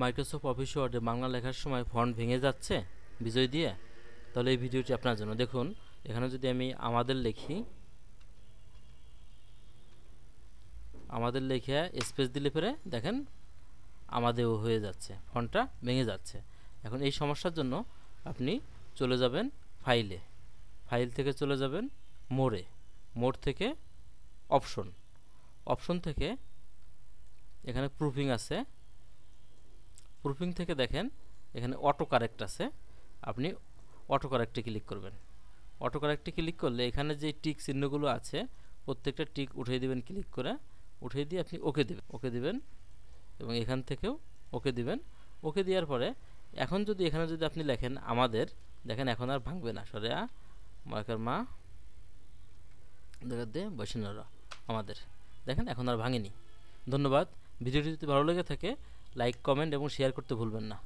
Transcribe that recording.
Microsoft office ওয়ার্ডে বাংলা লেখার সময় ফন্ট ভেঙে যাচ্ছে বিজয় দিয়ে, তাহলে এই ভিডিওটি আপনার জন্য। দেখুন এখানে যদি আমি আমাদের লিখি, আমাদের লিখে স্পেস দিলে পরে দেখেন আমাদেরও হয়ে যাচ্ছে, ফন্টটা ভেঙে যাচ্ছে। এখন এই সমস্যার জন্য আপনি চলে যাবেন ফাইলে, ফাইল থেকে চলে যাবেন মোড়ে, মোড থেকে অপশন, অপশন থেকে এখানে প্রুফিং আছে, প্রুফিং থেকে দেখেন এখানে অটো কারেক্ট আছে, আপনি অটো কারেক্টে ক্লিক করবেন। অটো কারেক্টে ক্লিক করলে এখানে যে টিক চিহ্নগুলো আছে প্রত্যেকটা টিক উঠিয়ে দিবেন, ক্লিক করে উঠিয়ে দিয়ে আপনি ওকে দিবেন, ওকে দিবেন এবং এখান থেকেও ওকে দিবেন। ওকে দেওয়ার পরে এখন যদি এখানে যদি আপনি লেখেন আমাদের, দেখেন এখন আর ভাঙবে না, সরে মার্কার মা দেখা দিয়ে বৈষ্ণরা আমাদের, দেখেন এখন আর ভাঙেনি। ধন্যবাদ। ভিডিওটি যদি ভালো লেগে থাকে লাইক, কমেন্ট এবং শেয়ার করতে ভুলবেন না।